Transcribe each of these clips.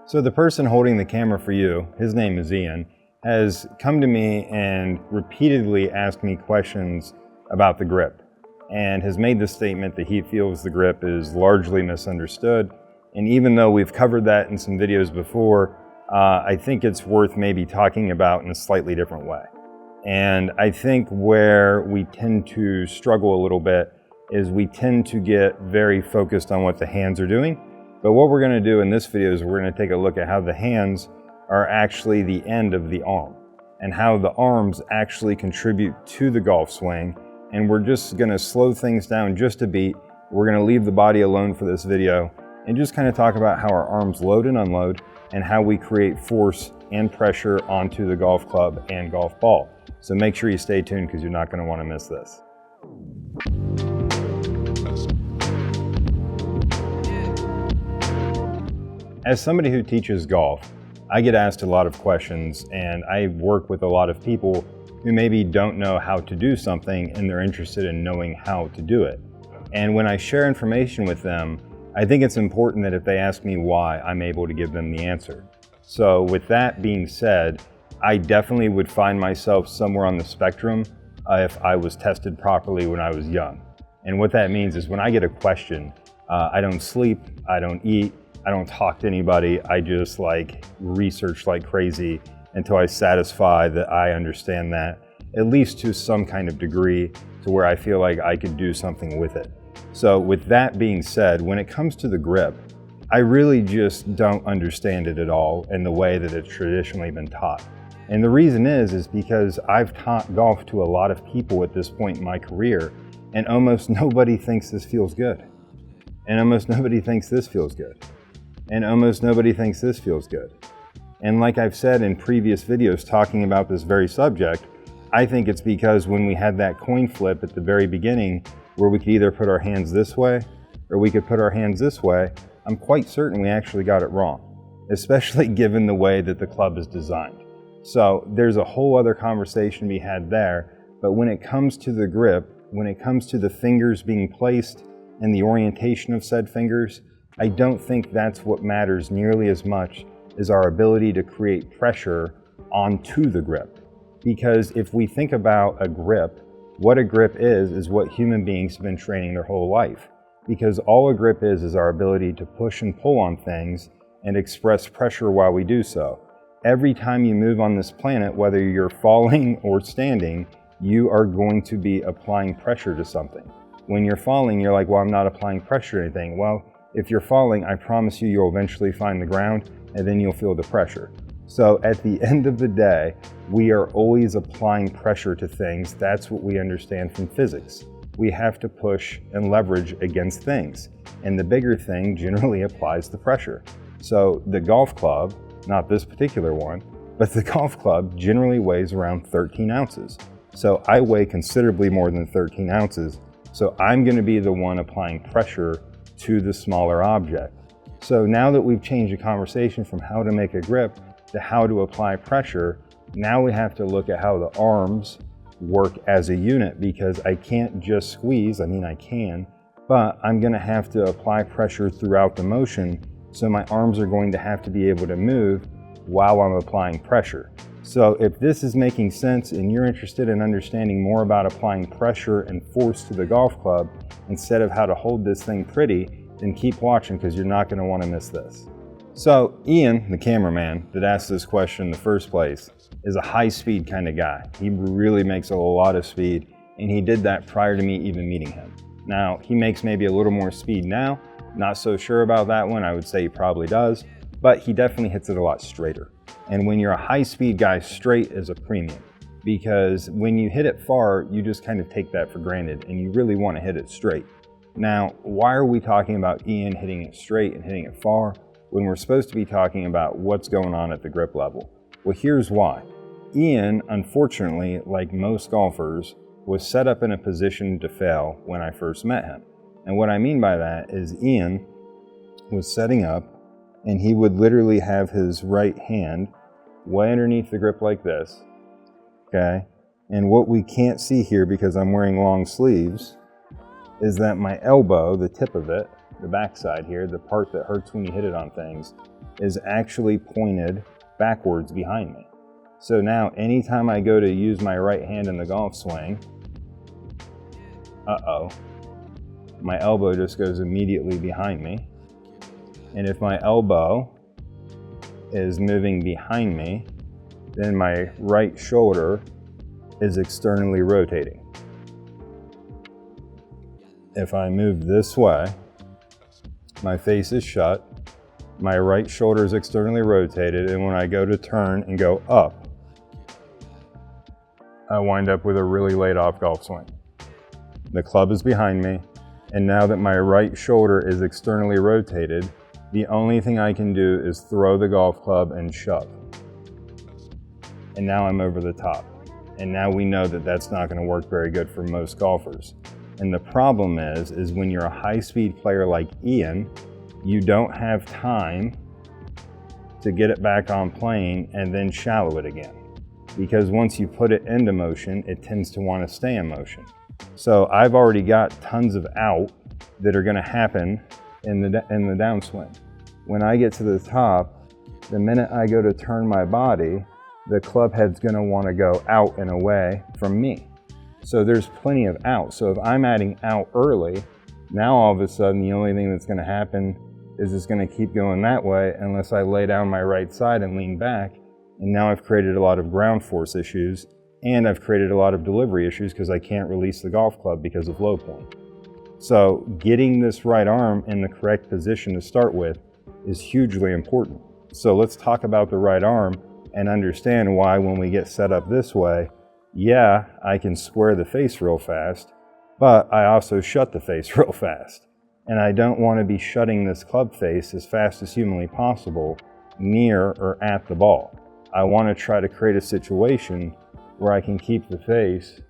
So the person holding the camera for you, his name is Ian, has come to me and repeatedly asked me questions about the grip and has made the statement that he feels the grip is largely misunderstood. And even though we've covered that in some videos before, I think it's worth maybe talking about in a slightly different way. And I think where we tend to struggle a little bit is we tend to get very focused on what the hands are doing. But what we're going to do in this video is we're going to take a look at how the hands are actually the end of the arm and how the arms actually contribute to the golf swing. And we're just going to slow things down just a beat. We're going to leave the body alone for this video and just kind of talk about how our arms load and unload and how we create force and pressure onto the golf club and golf ball. So make sure you stay tuned because you're not going to want to miss this. As somebody who teaches golf, I get asked a lot of questions, and I work with a lot of people who maybe don't know how to do something and they're interested in knowing how to do it. And when I share information with them, I think it's important that if they ask me why, I'm able to give them the answer. So with that being said, I definitely would find myself somewhere on the spectrum if I was tested properly when I was young. And what that means is when I get a question, I don't sleep, I don't eat, I don't talk to anybody. I just research like crazy until I satisfy that I understand that, at least to some kind of degree, to where I feel like I could do something with it. So with that being said, when it comes to the grip, I really just don't understand it at all in the way that it's traditionally been taught. And the reason is because I've taught golf to a lot of people at this point in my career, and almost nobody thinks this feels good. And almost nobody thinks this feels good. And almost nobody thinks this feels good. And like I've said in previous videos talking about this very subject, I think it's because when we had that coin flip at the very beginning where we could either put our hands this way or we could put our hands this way, I'm quite certain we actually got it wrong, especially given the way that the club is designed. So there's a whole other conversation to be had there, but when it comes to the grip, when it comes to the fingers being placed and the orientation of said fingers, I don't think that's what matters nearly as much as our ability to create pressure onto the grip. Because if we think about a grip, what a grip is what human beings have been training their whole life. Because all a grip is our ability to push and pull on things and express pressure while we do so. Every time you move on this planet, whether you're falling or standing, you are going to be applying pressure to something. When you're falling, you're like, well, I'm not applying pressure to anything. Well, if you're falling, I promise you'll eventually find the ground and then you'll feel the pressure. So at the end of the day, we are always applying pressure to things. That's what we understand from physics. We have to push and leverage against things. And the bigger thing generally applies the pressure. So the golf club, not this particular one, but the golf club generally weighs around 13 ounces. So I weigh considerably more than 13 ounces. So I'm going to be the one applying pressure to the smaller object. So now that we've changed the conversation from how to make a grip to how to apply pressure, now we have to look at how the arms work as a unit, because I can't just squeeze. I mean, I can, but I'm going to have to apply pressure throughout the motion. So my arms are going to have to be able to move while I'm applying pressure. So if this is making sense and you're interested in understanding more about applying pressure and force to the golf club instead of how to hold this thing pretty, then keep watching because you're not going to want to miss this. So Ian, the cameraman that asked this question in the first place, is a high-speed kind of guy. He really makes a lot of speed, and he did that prior to me even meeting him. Now, he makes maybe a little more speed now. Not so sure about that one. I would say he probably does, but he definitely hits it a lot straighter. And when you're a high-speed guy, straight is a premium, because when you hit it far, you just kind of take that for granted, and you really want to hit it straight. Now, why are we talking about Ian hitting it straight and hitting it far when we're supposed to be talking about what's going on at the grip level? Well, here's why. Ian, unfortunately, like most golfers, was set up in a position to fail when I first met him. And what I mean by that is Ian was setting up, and he would literally have his right hand way underneath the grip like this, okay? And what we can't see here, because I'm wearing long sleeves, is that my elbow, the tip of it, the backside here, the part that hurts when you hit it on things, is actually pointed backwards behind me. So now anytime I go to use my right hand in the golf swing, my elbow just goes immediately behind me. And if my elbow is moving behind me, then my right shoulder is externally rotating. If I move this way, my face is shut, my right shoulder is externally rotated, and when I go to turn and go up, I wind up with a really laid off golf swing. The club is behind me, and now that my right shoulder is externally rotated, the only thing I can do is throw the golf club and shove. And now I'm over the top. And now we know that that's not going to work very good for most golfers. And the problem is when you're a high-speed player like Ian, you don't have time to get it back on plane and then shallow it again. Because once you put it into motion, it tends to want to stay in motion. So I've already got tons of out that are going to happen in the downswing. When I get to the top, the minute I go to turn my body, the club head's going to want to go out and away from me. So there's plenty of out. So if I'm adding out early, now all of a sudden the only thing that's going to happen is it's going to keep going that way unless I lay down my right side and lean back. And now I've created a lot of ground force issues, and I've created a lot of delivery issues because I can't release the golf club because of low point. So getting this right arm in the correct position to start with is hugely important. So let's talk about the right arm and understand why when we get set up this way, yeah, I can square the face real fast, but I also shut the face real fast. And I don't want to be shutting this club face as fast as humanly possible near or at the ball. I want to try to create a situation where I can keep the face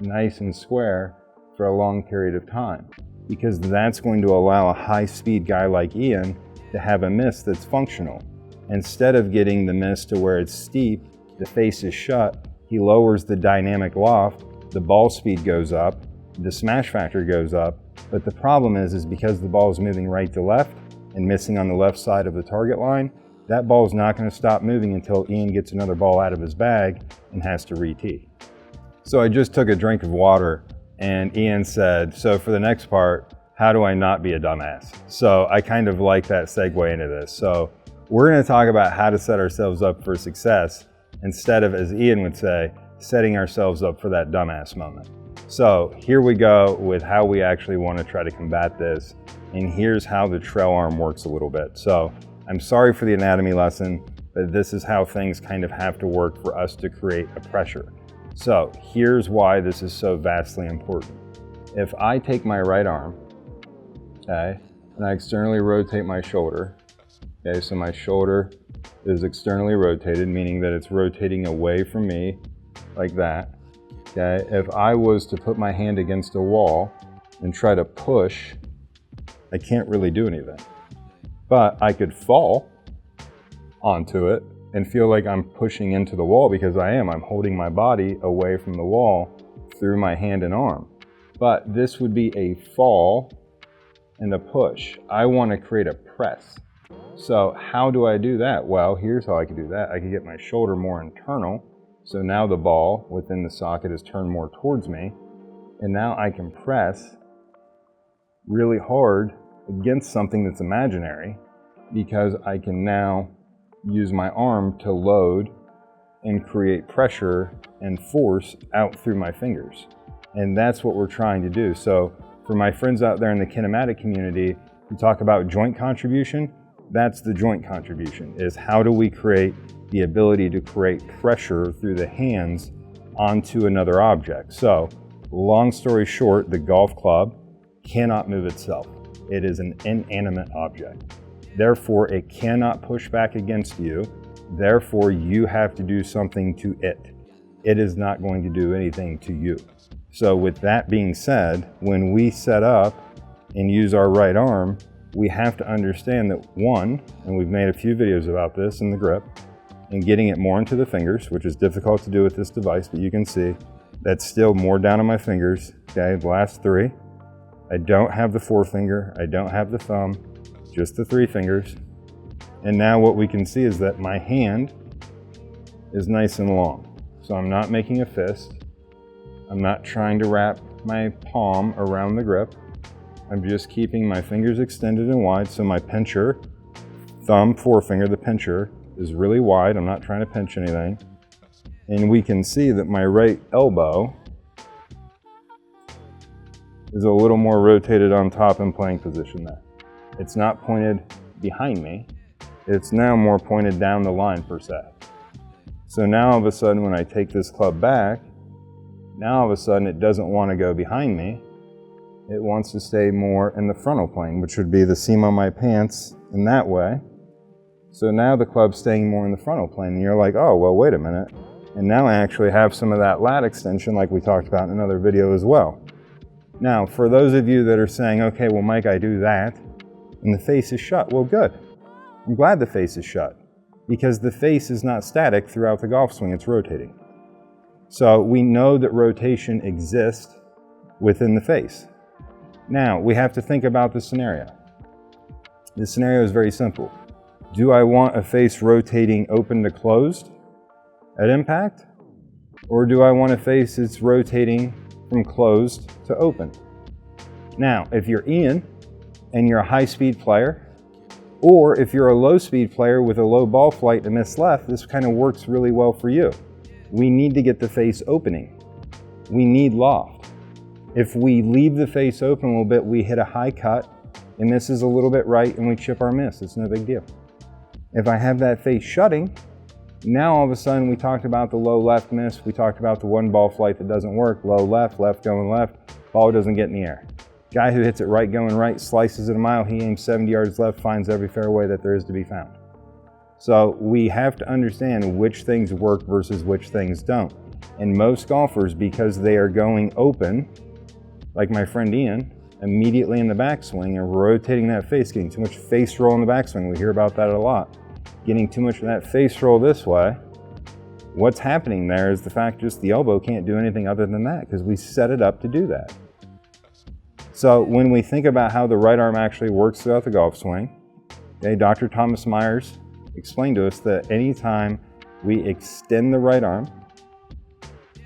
nice and square for a long period of time, because that's going to allow a high-speed guy like Ian to have a miss that's functional. Instead of getting the miss to where it's steep, the face is shut, he lowers the dynamic loft, the ball speed goes up, the smash factor goes up, but the problem is because the ball is moving right to left and missing on the left side of the target line, that ball is not going to stop moving until Ian gets another ball out of his bag and has to re-tee. So I just took a drink of water and Ian said, so for the next part, how do I not be a dumbass? So I kind of like that segue into this. So we're going to talk about how to set ourselves up for success instead of, as Ian would say, setting ourselves up for that dumbass moment. So here we go with how we actually want to try to combat this. And here's how the trail arm works a little bit. So I'm sorry for the anatomy lesson, but this is how things kind of have to work for us to create a pressure. So here's why this is so vastly important. If I take my right arm, okay, and I externally rotate my shoulder, okay, so my shoulder is externally rotated, meaning that it's rotating away from me like that. Okay, if I was to put my hand against a wall and try to push, I can't really do anything. But I could fall onto it and feel like I'm pushing into the wall because I am. I'm holding my body away from the wall through my hand and arm. But this would be a fall and a push. I want to create a press. So how do I do that? Well, here's how I could do that. I could get my shoulder more internal. So now the ball within the socket is turned more towards me. And now I can press really hard against something that's imaginary because I can now use my arm to load and create pressure and force out through my fingers. And that's what we're trying to do. So for my friends out there in the kinematic community who talk about joint contribution, that's the joint contribution, is how do we create the ability to create pressure through the hands onto another object. So long story short, the golf club cannot move itself. It is an inanimate object. Therefore, it cannot push back against you. Therefore, you have to do something to it. It is not going to do anything to you. So with that being said, when we set up and use our right arm, we have to understand that one, and we've made a few videos about this in the grip, and getting it more into the fingers, which is difficult to do with this device, but you can see that's still more down on my fingers. Okay, the last three. I don't have the forefinger, I don't have the thumb, just the three fingers. And now what we can see is that my hand is nice and long. So I'm not making a fist. I'm not trying to wrap my palm around the grip. I'm just keeping my fingers extended and wide. So my pincher, thumb, forefinger, the pincher is really wide. I'm not trying to pinch anything. And we can see that my right elbow is a little more rotated on top in playing position there. It's not pointed behind me. It's now more pointed down the line per se. So now all of a sudden when I take this club back, now all of a sudden it doesn't want to go behind me. It wants to stay more in the frontal plane, which would be the seam on my pants in that way. So now the club's staying more in the frontal plane, and you're like, oh, well, wait a minute. And now I actually have some of that lat extension like we talked about in another video as well. Now, for those of you that are saying, okay, well, Mike, I do that, and the face is shut. Well, good. I'm glad the face is shut, because the face is not static throughout the golf swing, it's rotating. So we know that rotation exists within the face. Now, we have to think about the scenario. The scenario is very simple. Do I want a face rotating open to closed at impact? Or do I want a face that's rotating from closed to open? Now, if you're Ian and you're a high-speed player, or if you're a low-speed player with a low ball flight and miss left, this kind of works really well for you. We need to get the face opening. We need loft. If we leave the face open a little bit, we hit a high cut and misses a little bit right and we chip our miss. It's no big deal. If I have that face shutting, now all of a sudden we talked about the low left miss. We talked about the one ball flight that doesn't work. Low left, left going left, ball doesn't get in the air. Guy who hits it right going right, slices it a mile, he aims 70 yards left, finds every fairway that there is to be found. So we have to understand which things work versus which things don't. And most golfers, because they are going open, like my friend Ian, immediately in the backswing and rotating that face, getting too much face roll in the backswing. We hear about that a lot. Getting too much of that face roll this way. What's happening there is the fact just the elbow can't do anything other than that because we set it up to do that. So when we think about how the right arm actually works throughout the golf swing, okay, Dr. Thomas Myers explained to us that anytime we extend the right arm,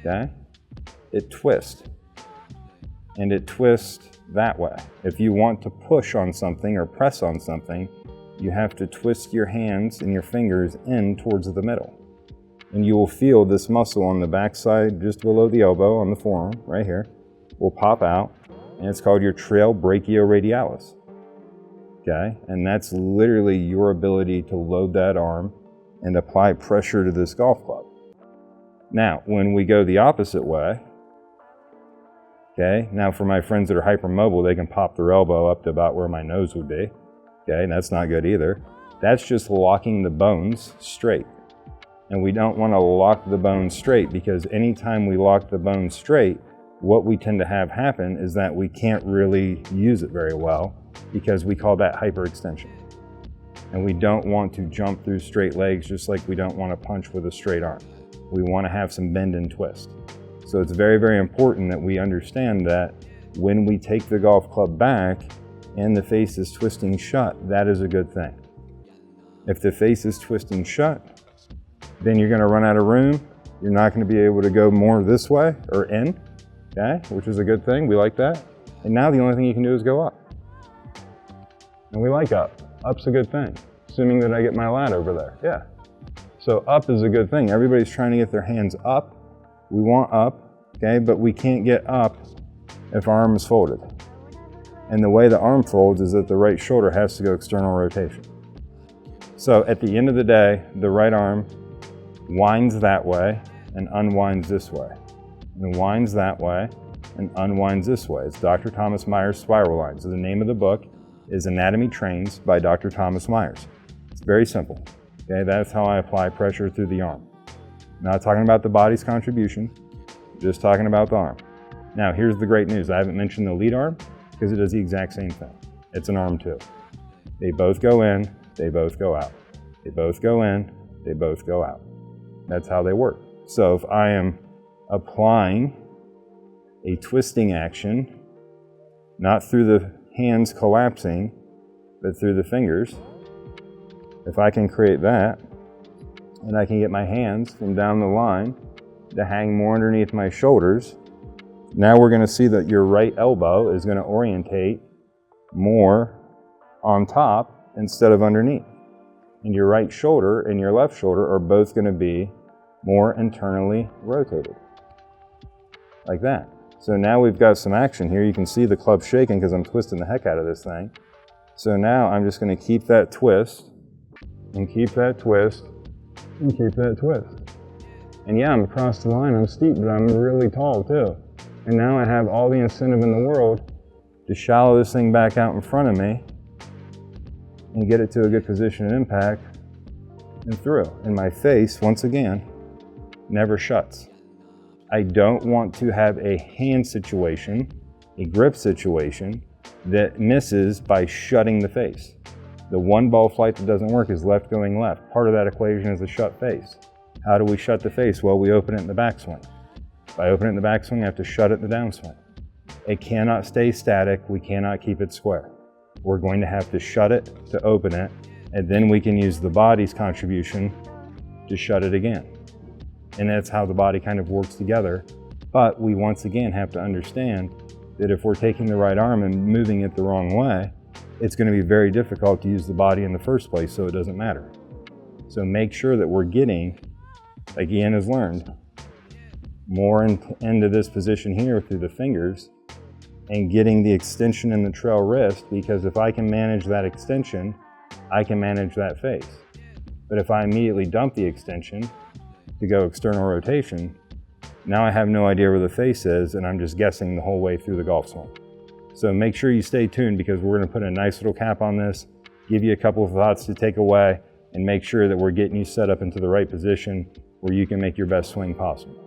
okay, it twists. And it twists that way. If you want to push on something or press on something, you have to twist your hands and your fingers in towards the middle. And you will feel this muscle on the backside, just below the elbow on the forearm, right here, will pop out, and it's called your trail brachioradialis. Okay, and that's literally your ability to load that arm and apply pressure to this golf club. Now, when we go the opposite way, okay, now for my friends that are hypermobile, they can pop their elbow up to about where my nose would be. Okay, and that's not good either. That's just locking the bones straight. And we don't want to lock the bones straight because anytime we lock the bones straight, what we tend to have happen is that we can't really use it very well because we call that hyperextension. And we don't want to jump through straight legs just like we don't want to punch with a straight arm. We want to have some bend and twist. So it's very, very important that we understand that when we take the golf club back and the face is twisting shut, that is a good thing. If the face is twisting shut, then you're going to run out of room. You're not going to be able to go more this way or in, okay, which is a good thing. We like that. And now the only thing you can do is go up. And we like up. Up's a good thing, assuming that I get my lat over there. Yeah. So up is a good thing. Everybody's trying to get their hands up. We want up, okay, but we can't get up if our arm is folded. And the way the arm folds is that the right shoulder has to go external rotation. So at the end of the day, the right arm winds that way and unwinds this way. And winds that way and unwinds this way. It's Dr. Thomas Myers' spiral line. So the name of the book is Anatomy Trains by Dr. Thomas Myers. It's very simple. Okay, that's how I apply pressure through the arm. Not talking about the body's contribution, just talking about the arm. Now here's the great news. I haven't mentioned the lead arm because it does the exact same thing. It's an arm too. They both go in, they both go out. They both go in, they both go out. That's how they work. So if I am applying a twisting action, not through the hands collapsing, but through the fingers, If I can create that, and I can get my hands from down the line to hang more underneath my shoulders, now we're going to see that your right elbow is going to orientate more on top instead of underneath. And your right shoulder and your left shoulder are both going to be more internally rotated, like that. So now we've got some action here. You can see the club shaking because I'm twisting the heck out of this thing. So now I'm just going to keep that twist, and keep that twist, and keep that twist. And yeah, I'm across the line, I'm steep, but I'm really tall too. And now I have all the incentive in the world to shallow this thing back out in front of me and get it to a good position of impact and through. And my face, once again, never shuts. I don't want to have a hand situation, a grip situation, that misses by shutting the face. The one ball flight that doesn't work is left going left. Part of that equation is a shut face. How do we shut the face? Well, we open it in the backswing. If I open it in the backswing, I have to shut it in the downswing. It cannot stay static. We cannot keep it square. We're going to have to shut it to open it, and then we can use the body's contribution to shut it again. And that's how the body kind of works together. But we once again have to understand that if we're taking the right arm and moving it the wrong way, it's going to be very difficult to use the body in the first place, so it doesn't matter. So make sure that we're getting, like Ian has learned, more into this position here through the fingers and getting the extension in the trail wrist, because if I can manage that extension, I can manage that face. But if I immediately dump the extension to go external rotation, now I have no idea where the face is, and I'm just guessing the whole way through the golf swing. So make sure you stay tuned, because we're going to put a nice little cap on this, give you a couple of thoughts to take away, and make sure that we're getting you set up into the right position where you can make your best swing possible.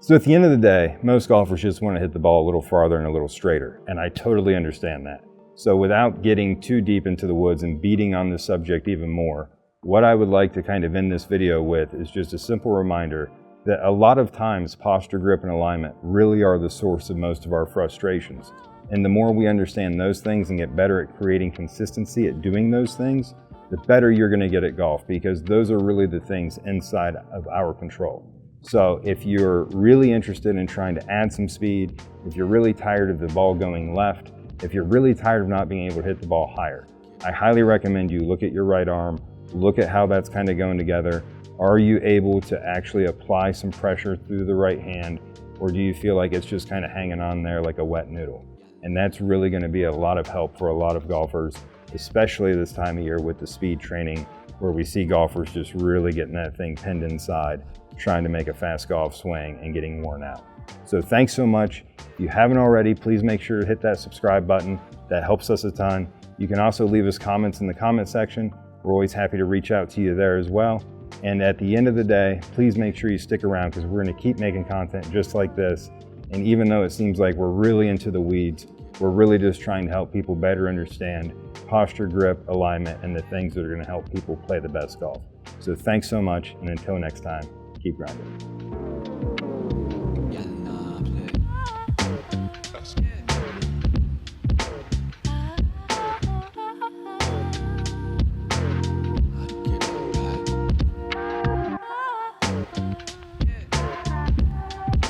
So at the end of the day, most golfers just want to hit the ball a little farther and a little straighter, and I totally understand that. So without getting too deep into the woods and beating on the subject even more, what I would like to kind of end this video with is just a simple reminder that a lot of times posture, grip, and alignment really are the source of most of our frustrations. And the more we understand those things and get better at creating consistency at doing those things, the better you're going to get at golf, because those are really the things inside of our control. So if you're really interested in trying to add some speed, if you're really tired of the ball going left, if you're really tired of not being able to hit the ball higher, I highly recommend you look at your right arm, look at how that's kind of going together. Are you able to actually apply some pressure through the right hand, or do you feel like it's just kind of hanging on there like a wet noodle? And that's really going to be a lot of help for a lot of golfers, especially this time of year with the speed training, where we see golfers just really getting that thing pinned inside, trying to make a fast golf swing and getting worn out. So thanks so much. If you haven't already, please make sure to hit that subscribe button. That helps us a ton. You can also leave us comments in the comment section. We're always happy to reach out to you there as well. And at the end of the day, please make sure you stick around, because we're going to keep making content just like this. And even though it seems like we're really into the weeds, we're really just trying to help people better understand posture, grip, alignment, and the things that are going to help people play the best golf. So thanks so much, and until next time, keep grinding.